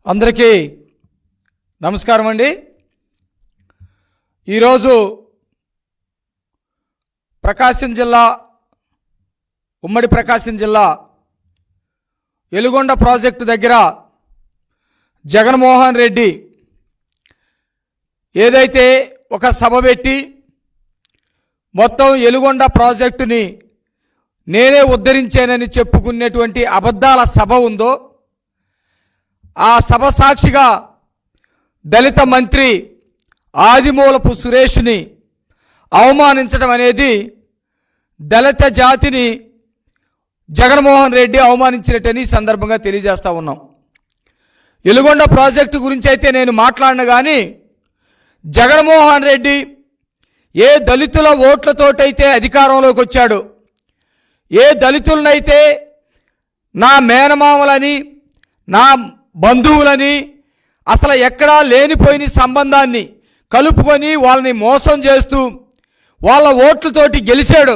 అందరికీ నమస్కారం అండి. ఈరోజు ప్రకాశం జిల్లా ఉమ్మడి ప్రకాశం జిల్లా ఎలుగొండ ప్రాజెక్టు దగ్గర జగన్మోహన్ రెడ్డి ఏదైతే ఒక సభ పెట్టి మొత్తం ఎలుగొండ ప్రాజెక్టుని నేనే ఉద్ధరించానని చెప్పుకునేటువంటి అబద్ధాల సభ ఉందో ఆ సభ సాక్షిగా దళిత మంత్రి ఆదిమూలపు సురేష్ని అవమానించడం అనేది దళిత జాతిని జగన్మోహన్ రెడ్డి అవమానించినట్టని సందర్భంగా తెలియజేస్తూ ఉన్నాం. ఎలుగొండ ప్రాజెక్టు గురించి అయితే నేను మాట్లాడిన కానీ జగన్మోహన్ రెడ్డి ఏ దళితుల ఓట్లతోటైతే అధికారంలోకి వచ్చాడు, ఏ దళితులనైతే నా మేనమామలని నా బంధువులని అసలు ఎక్కడా లేనిపోయిన సంబంధాన్ని కలుపుకొని వాళ్ళని మోసం చేస్తూ వాళ్ళ ఓట్లతోటి గెలిచాడు.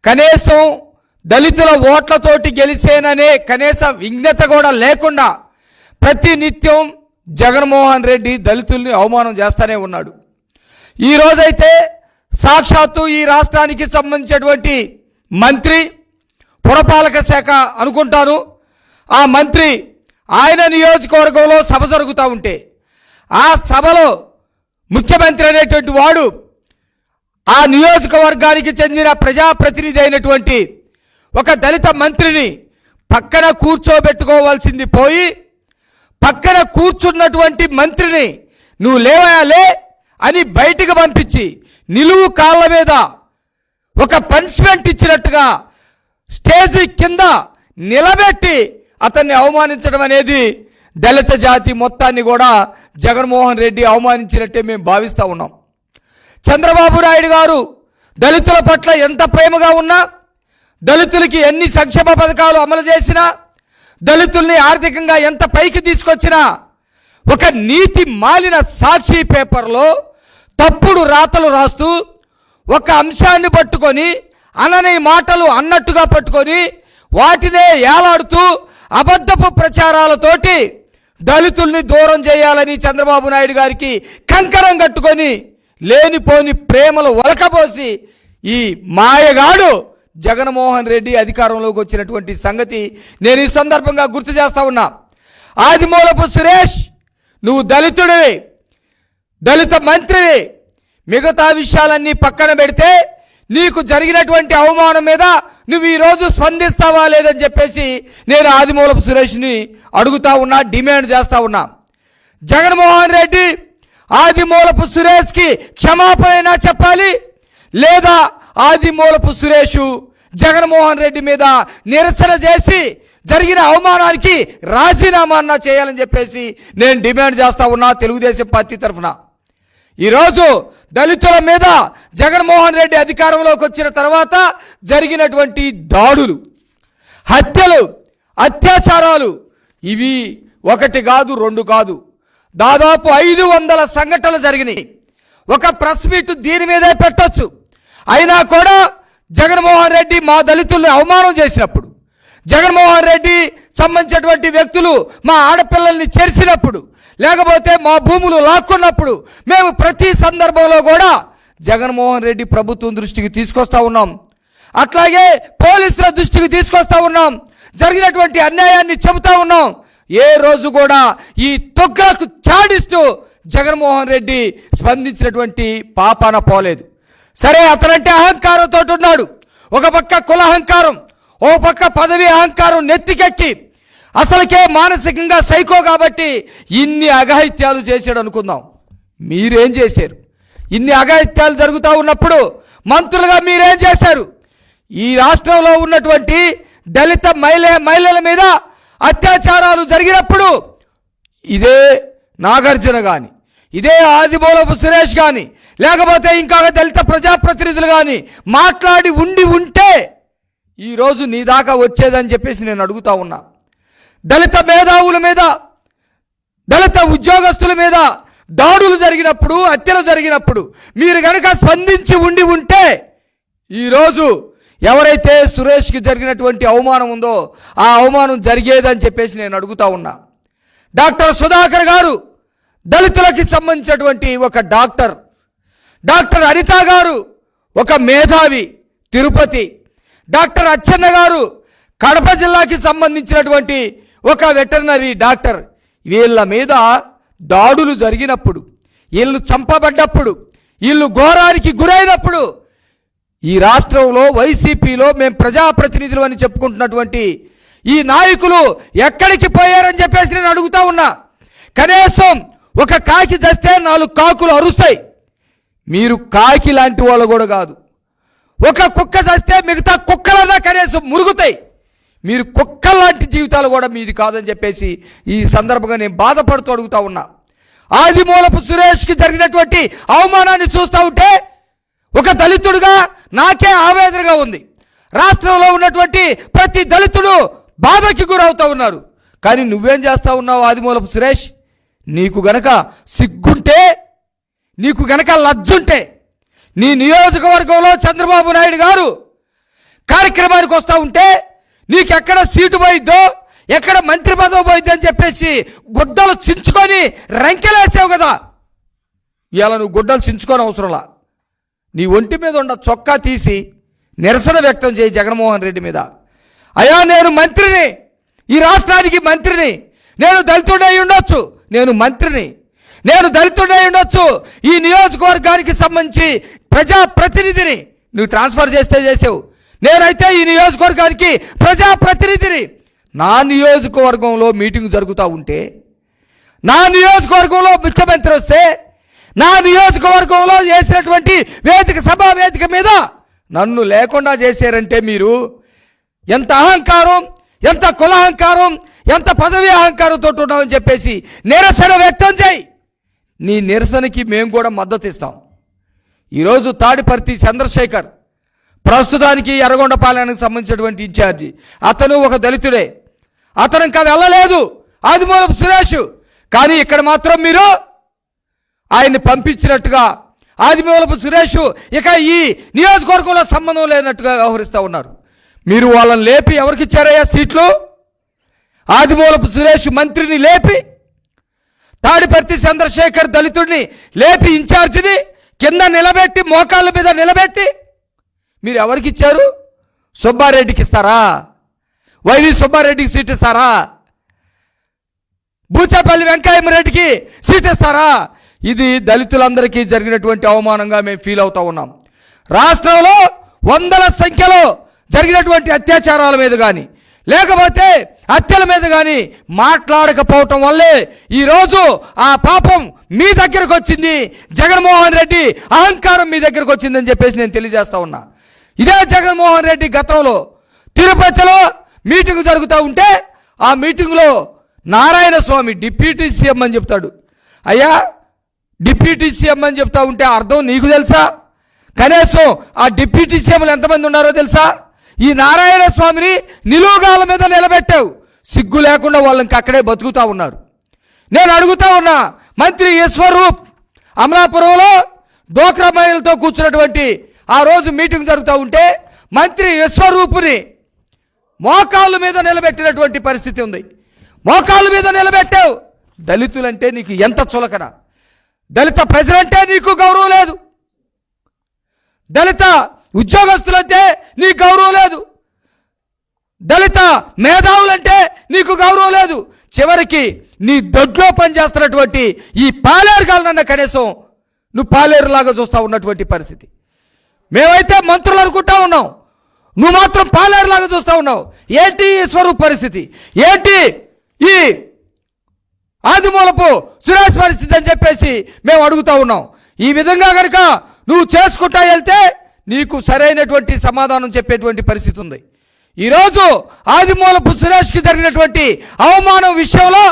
కనీసం దళితుల ఓట్లతోటి గెలిచేననే కనీస విజ్ఞత కూడా లేకుండా ప్రతి నిత్యం జగన్మోహన్ రెడ్డి దళితుల్ని అవమానం చేస్తూనే ఉన్నాడు. ఈరోజైతే సాక్షాత్తు ఈ రాష్ట్రానికి సంబంధించినటువంటి మంత్రి పురపాలక శాఖ అనుకుంటాను, ఆ మంత్రి ఆయన నియోజకవర్గంలో సభ జరుగుతూ ఉంటే ఆ సభలో ముఖ్యమంత్రి అనేటువంటి వాడు ఆ నియోజకవర్గానికి చెందిన ప్రజాప్రతినిధి అయినటువంటి ఒక దళిత మంత్రిని పక్కన కూర్చోబెట్టుకోవాల్సింది పోయి పక్కన కూర్చున్నటువంటి మంత్రిని నువ్వు లేవయాలే అని బయటికి పంపించి నిలువు కాళ్ళ మీద ఒక పనిష్మెంట్ ఇచ్చినట్టుగా స్టేజీ కింద నిలబెట్టి అతన్ని అవమానించడం అనేది దళిత జాతి మొత్తాన్ని కూడా జగన్మోహన్ రెడ్డి అవమానించినట్టే మేము భావిస్తూ ఉన్నాం. చంద్రబాబు నాయుడు గారు దళితుల పట్ల ఎంత ప్రేమగా ఉన్నా, దళితులకి ఎన్ని సంక్షేమ పథకాలు అమలు చేసినా, దళితుల్ని ఆర్థికంగా ఎంత పైకి తీసుకొచ్చినా ఒక నీతి మాలిన సాక్షి పేపర్లో తప్పుడు రాతలు రాస్తూ ఒక అంశాన్ని పట్టుకొని అనని మాటలు అన్నట్టుగా పట్టుకొని వాటినే ఏలాడుతూ అబద్ధపు ప్రచారాలతోటి దళితుల్ని దూరం చేయాలని చంద్రబాబు నాయుడు గారికి కంకణం కట్టుకొని లేనిపోని ప్రేమలు ఒలకబోసి ఈ మాయగాడు జగన్మోహన్ రెడ్డి అధికారంలోకి వచ్చినటువంటి సంగతి నేను ఈ సందర్భంగా గుర్తు చేస్తా ఉన్నా. ఆదిమూలపు సురేష్, నువ్వు దళితుడివి, దళిత మంత్రివి, మిగతా విషయాలన్నీ పక్కన పెడితే నీకు జరిగినటువంటి అవమానం మీద నువ్వు ఈరోజు స్పందిస్తావా లేదని చెప్పేసి నేను ఆదిమూలపు సురేష్ని అడుగుతా ఉన్నా, డిమాండ్ చేస్తా ఉన్నా. జగన్మోహన్ రెడ్డి ఆదిమూలపు సురేష్కి క్షమాపణ చెప్పాలి, లేదా ఆదిమూలపు సురేష్ జగన్మోహన్ రెడ్డి మీద నిరసన చేసి జరిగిన అవమానానికి రాజీనామా చేయాలని చెప్పేసి నేను డిమాండ్ చేస్తా ఉన్నా తెలుగుదేశం పార్టీ తరఫున. ఈరోజు దళితుల మీద జగన్మోహన్ రెడ్డి అధికారంలోకి వచ్చిన తర్వాత జరిగినటువంటి దాడులు, హత్యలు, అత్యాచారాలు ఇవి ఒకటి కాదు, రెండు కాదు, దాదాపు 500 సంఘటనలు జరిగినాయి. ఒక ప్రెస్ మీట్ దీని మీదే పెట్టొచ్చు. అయినా కూడా జగన్మోహన్ రెడ్డి మా దళితుల్ని అవమానం చేసినప్పుడు, జగన్మోహన్ రెడ్డి సంబంధించినటువంటి వ్యక్తులు మా ఆడపిల్లల్ని చేర్చినప్పుడు, లేకపోతే మా భూములు లాక్కున్నప్పుడు మేము ప్రతి సందర్భంలో కూడా జగన్మోహన్ రెడ్డి ప్రభుత్వం దృష్టికి తీసుకొస్తా ఉన్నాం. అట్లాగే పోలీసుల దృష్టికి తీసుకొస్తా ఉన్నాం. జరిగినటువంటి అన్యాయాన్ని చెబుతా ఉన్నాం. ఏ రోజు కూడా ఈ తొక్కలకు చాడిస్తూ జగన్మోహన్ రెడ్డి స్పందించినటువంటి పాపాన పోలేదు. సరే, అతనంటే అహంకారంతో ఉన్నాడు. ఒక పక్క కుల అహంకారం, ఓ పక్క పదవి అహంకారం నెత్తికెక్కి అసలుకే మానసికంగా సైకో కాబట్టి ఇన్ని అఘాయిత్యాలు చేశాడు అనుకుందాం. మీరేం చేశారు? ఇన్ని అఘాయిత్యాలు జరుగుతూ ఉన్నప్పుడు మంత్రులుగా మీరేం చేశారు? ఈ రాష్ట్రంలో ఉన్నటువంటి దళిత మహిళల మీద అత్యాచారాలు జరిగినప్పుడు ఇదే నాగార్జున కానీ, ఇదే ఆదిమూలపు సురేష్ కానీ, లేకపోతే ఇంకా దళిత ప్రజాప్రతినిధులు కానీ మాట్లాడి ఉంటే ఈరోజు నీ దాకా వచ్చేదని చెప్పేసి నేను అడుగుతా ఉన్నా. దళిత మేధావుల మీద, దళిత ఉద్యోగస్తుల మీద దాడులు జరిగినప్పుడు, హత్యలు జరిగినప్పుడు మీరు కనుక స్పందించి ఉంటే ఈరోజు ఎవరైతే సురేష్కి జరిగినటువంటి అవమానం ఉందో ఆ అవమానం జరిగేదని చెప్పేసి నేను అడుగుతా ఉన్నా. డాక్టర్ సుధాకర్ గారు దళితులకి సంబంధించినటువంటి ఒక డాక్టర్. డాక్టర్ అనిత గారు ఒక మేధావి తిరుపతి. డాక్టర్ అచ్చెన్న గారు కడప జిల్లాకి సంబంధించినటువంటి ఒక వెటర్నరీ డాక్టర్. వీళ్ళ మీద దాడులు జరిగినప్పుడు, వీళ్ళు చంపబడ్డప్పుడు, వీళ్ళు ఘోరానికి గురైనప్పుడు ఈ రాష్ట్రంలో వైసీపీలో మేము ప్రజాప్రతినిధులు అని చెప్పుకుంటున్నటువంటి ఈ నాయకులు ఎక్కడికి పోయారని చెప్పేసి నేను అడుగుతా ఉన్నా. కనీసం ఒక కాకి చస్తే 4 కాకులు అరుస్తాయి. మీరు కాకి లాంటి వాళ్ళు కూడా కాదు. ఒక కుక్క చస్తే మిగతా కుక్కలన్నా కనీసం మురుగుతాయి. మీరు కుక్కలాంటి జీవితాలు కూడా మీది కాదని చెప్పేసి ఈ సందర్భంగా నేను బాధపడుతూ అడుగుతా ఉన్నా. ఆదిమూలపు సురేష్కి జరిగినటువంటి అవమానాన్ని చూస్తూ ఉంటే ఒక దళితుడిగా నాకే ఆవేదనగా ఉంది. రాష్ట్రంలో ఉన్నటువంటి ప్రతి దళితుడు బాధకి గురవుతూ ఉన్నారు. కానీ నువ్వేం చేస్తూ ఉన్నావు ఆదిమూలపు సురేష్? నీకు గనక సిగ్గుంటే, నీకు గనక లజ్జుంటే, నీ నియోజకవర్గంలో చంద్రబాబు నాయుడు గారు కార్యక్రమానికి వస్తూ ఉంటే నీకెక్కడ సీటు పోయిద్దో, ఎక్కడ మంత్రి పదవి పోయిద్దో అని చెప్పేసి గుడ్డలు చించుకొని రంకెలేసావు కదా. ఇవాళ నువ్వు గుడ్డలు చించుకొని అవసరంలా. నీ ఒంటి మీద ఉన్న చొక్కా తీసి నిరసన వ్యక్తం చేయి జగన్మోహన్ రెడ్డి మీద. అయ్యా నేను మంత్రిని, ఈ రాష్ట్రానికి మంత్రిని, నేను దళితుడై ఉండొచ్చు, నేను మంత్రిని, నేను దళితుడై ఉండొచ్చు, ఈ నియోజకవర్గానికి సంబంధించి ప్రజాప్రతినిధిని. నువ్వు ట్రాన్స్ఫర్ చేస్తే చేసావు, నేనైతే ఈ నియోజకవర్గానికి ప్రజాప్రతినిధిని. నా నియోజకవర్గంలో మీటింగ్ జరుగుతూ ఉంటే, నా నియోజకవర్గంలో ముఖ్యమంత్రి వస్తే, నా నియోజకవర్గంలో చేసినటువంటి సభా వేదిక మీద నన్ను లేకుండా చేశారంటే మీరు ఎంత అహంకారం, ఎంత కులాహంకారం, ఎంత పదవి అహంకారంతో ఉన్నామని చెప్పేసి నిరసన వ్యక్తం చేయి. నీ నిరసనకి మేము కూడా మద్దతు ఇస్తాం. ఈరోజు తాడిపర్తి చంద్రశేఖర్ ప్రస్తుతానికి ఎర్రగొండపాలెనికి సంబంధించినటువంటి ఇన్ఛార్జి, అతను ఒక దళితుడే. అతను ఇంకా వెళ్ళలేదు ఆదిమూలపు సురేష్. కానీ ఇక్కడ మాత్రం మీరు ఆయన్ని పంపించినట్టుగా ఆదిమూలపు సురేష్ ఇక ఈ నియోజకవర్గంలో సంబంధం లేనట్టుగా వ్యవహరిస్తూ ఉన్నారు. మీరు వాళ్ళని లేపి ఎవరికి ఇచ్చారయ్యా సీట్లు? ఆదిమూలపు సురేష్ మంత్రిని లేపి, తాడిపర్తి చంద్రశేఖర్ దళితుడిని లేపి ఇన్ఛార్జిని కింద నిలబెట్టి, మోకాళ్ళ మీద నిలబెట్టి మీరు ఎవరికి ఇచ్చారు? సుబ్బారెడ్డికి ఇస్తారా? వైవి సుబ్బారెడ్డికి సీట్ ఇస్తారా? బూచేపల్లి వెంకయ్యరెడ్డికి సీట్ ఇస్తారా? ఇది దళితులందరికీ జరిగినటువంటి అవమానంగా మేము ఫీల్ అవుతూ ఉన్నాం. రాష్ట్రంలో వందల సంఖ్యలో జరిగినటువంటి అత్యాచారాల మీద కానీ, లేకపోతే హత్యల మీద కానీ మాట్లాడకపోవటం వల్లే ఈరోజు ఆ పాపం మీ దగ్గరకు వచ్చింది. జగన్మోహన్ రెడ్డి అహంకారం మీ దగ్గరకు వచ్చిందని చెప్పేసి నేను తెలియజేస్తా ఉన్నా. ఇదే జగన్మోహన్ రెడ్డి గతంలో తిరుపతిలో మీటింగ్ జరుగుతూ ఉంటే ఆ మీటింగ్లో నారాయణ స్వామి డిప్యూటీ సీఎం అని చెప్తాడు. అయ్యా డిప్యూటీ సీఎం అని చెప్తా ఉంటే అర్థం నీకు తెలుసా? కనీసం ఆ డిప్యూటీ సీఎంలు ఎంతమంది ఉన్నారో తెలుసా? ఈ నారాయణ స్వామిని నిలువుగాల మీద నిలబెట్టావు. సిగ్గు లేకుండా వాళ్ళకి అక్కడే బతుకుతూ ఉన్నారు. నేను అడుగుతా ఉన్నా, మంత్రి ఈశ్వరూప్ అమలాపురంలో డోక్రా మహిళలతో కూర్చున్నటువంటి ఆ రోజు మీటింగ్ జరుగుతూ ఉంటే మంత్రి ఈశ్వరూపుని మోకాళ్ళ మీద నిలబెట్టినటువంటి పరిస్థితి ఉంది. మోకాళ్ళ మీద నిలబెట్టావు. దళితులంటే నీకు ఎంత చులకన, దళిత ప్రజలంటే నీకు గౌరవం లేదు, దళిత ఉద్యోగస్తులంటే నీకు గౌరవం లేదు, దళిత మేధావులంటే నీకు గౌరవం లేదు. చివరికి నీ దొడ్లో పనిచేస్తున్నటువంటి ఈ పాలేరు గాలనన్న కనీసం నువ్వు పాలేరులాగా చూస్తూ ఉన్నటువంటి పరిస్థితి. మేమైతే మంత్రులు అనుకుంటా ఉన్నాం, నువ్వు మాత్రం పాలేరులాగా చూస్తూ ఉన్నావు. ఏంటి ఈ స్వరూప్ పరిస్థితి? ఏంటి ఈ ఆదిమూలపు సురేష్ పరిస్థితి అని చెప్పేసి మేము అడుగుతూ ఉన్నాం. ఈ విధంగా కనుక నువ్వు చేసుకుంటా వెళ్తే నీకు సరైనటువంటి సమాధానం చెప్పేటువంటి పరిస్థితి ఉంది. ఈరోజు ఆదిమూలపు సురేష్కి జరిగినటువంటి అవమానం విషయంలో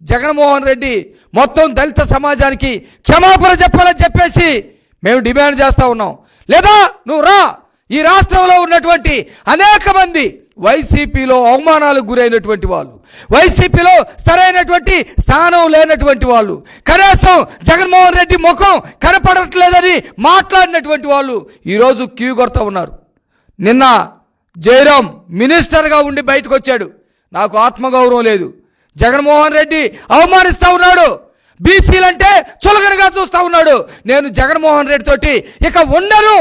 జగన్మోహన్ రెడ్డి మొత్తం దళిత సమాజానికి క్షమాపణ చెప్పాలని చెప్పేసి మేము డిమాండ్ చేస్తూ ఉన్నాం. లేదా నువ్వు రా, ఈ రాష్ట్రంలో ఉన్నటువంటి అనేక మంది వైసీపీలో అవమానాలకు గురైనటువంటి వాళ్ళు, వైసీపీలో సరైనటువంటి స్థానం లేనటువంటి వాళ్ళు, కనీసం జగన్మోహన్ రెడ్డి ముఖం కనపడట్లేదని మాట్లాడినటువంటి వాళ్ళు ఈరోజు క్యూ కొడతా ఉన్నారు. నిన్న జయరాం మినిస్టర్గా ఉండి బయటకు వచ్చాడు. నాకు ఆత్మగౌరవం లేదు, జగన్మోహన్ రెడ్డి అవమానిస్తూ ఉన్నాడు, బీసీలంటే చులకనగా చూస్తూ ఉన్నాడు. నేను జగన్మోహన్ రెడ్డి తోటి ఇక ఉండను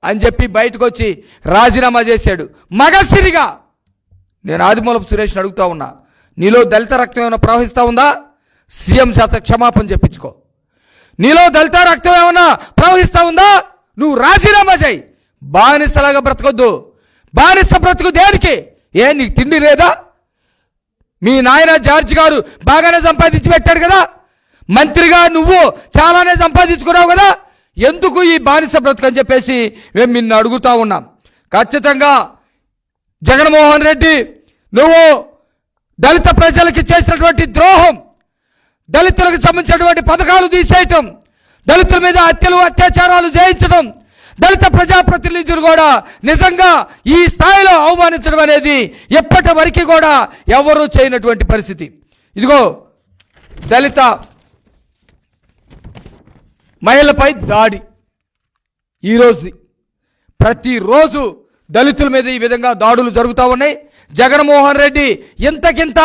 అని చెప్పి బయటకు వచ్చి రాజీనామా చేశాడు మగసిరిగా. నేను ఆదిమూలపు సురేష్ని అడుగుతా ఉన్నా, నీలో దళిత రక్తం ఏమైనా ప్రవహిస్తూ ఉందా? సీఎం చేత క్షమాపణ చెప్పించుకో. నీలో దళిత రక్తం ఏమైనా ప్రవహిస్తూ ఉందా? నువ్వు రాజీనామా చేయి. బానిసలాగా బ్రతకొద్దు. బానిస బ్రతుకు దేనికి? నీకు తిండి లేదా? మీ నాయన జార్జ్ గారు బాగానే సంపాదించి పెట్టాడు కదా, మంత్రిగా నువ్వు చాలానే సంపాదించుకున్నావు కదా, ఎందుకు ఈ బానిస బ్రతుకు అని చెప్పేసి మేము నిన్ను అడుగుతా ఉన్నాం. ఖచ్చితంగా జగన్మోహన్ రెడ్డి, నువ్వు దళిత ప్రజలకి చేసినటువంటి ద్రోహం, దళితులకు సంబంధించినటువంటి పథకాలు తీసేయటం, దళితుల మీద హత్యలు అత్యాచారాలు చేయించడం, దళిత ప్రజాప్రతినిధులు కూడా నిజంగా ఈ స్థాయిలో అవమానించడం అనేది ఎప్పటి వరకు కూడా ఎవరూ చేయనటువంటి పరిస్థితి. ఇదిగో దళిత మహిళలపై దాడి ఈరోజు, ప్రతిరోజు దళితుల మీద ఈ విధంగా దాడులు జరుగుతూ ఉన్నాయి. జగన్మోహన్ రెడ్డి ఇంతకింత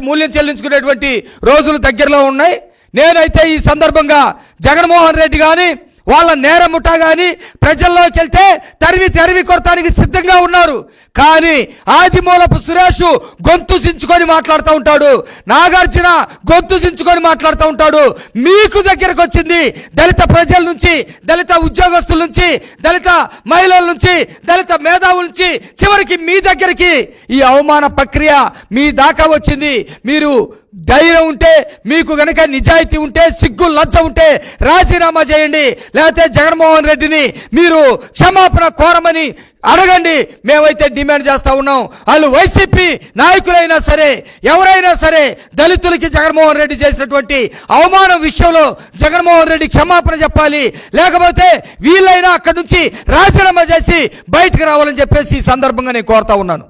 మూల్యం చెల్లించుకునేటువంటి రోజులు దగ్గరలో ఉన్నాయి. నేనైతే ఈ సందర్భంగా జగన్మోహన్ రెడ్డి కానీ వాళ్ళ నేరముఠా కానీ ప్రజల్లోకి వెళ్తే తరివి కొడతానికి సిద్ధంగా ఉన్నారు. కానీ ఆదిమూలపు సురేష్ గొంతు సించుకొని మాట్లాడుతూ ఉంటాడు, నాగార్జున గొంతు సించుకొని మాట్లాడుతూ ఉంటాడు. మీకు దగ్గరకు వచ్చింది దళిత ప్రజల నుంచి, దళిత ఉద్యోగస్తుల నుంచి, దళిత మహిళల నుంచి, దళిత మేధావుల నుంచి, చివరికి మీ దగ్గరికి ఈ అవమాన ప్రక్రియ మీ దాకా వచ్చింది. మీరు ధైర్యం ఉంటే, మీకు గనక నిజాయితీ ఉంటే, సిగ్గు లజ్జ ఉంటే రాజీనామా చేయండి, లేకపోతే జగన్మోహన్ రెడ్డిని మీరు క్షమాపణ కోరమని అడగండి. మేమైతే డిమాండ్ చేస్తూ ఉన్నాం. వాళ్ళు వైసీపీ నాయకులైనా సరే, ఎవరైనా సరే, దళితులకి జగన్మోహన్ రెడ్డి చేసినటువంటి అవమానం విషయంలో జగన్మోహన్ రెడ్డి క్షమాపణ చెప్పాలి, లేకపోతే వీళ్ళైనా అక్కడి నుంచి రాజీనామా చేసి బయటకు రావాలని చెప్పేసి ఈ సందర్భంగా నేను కోరుతా ఉన్నాను.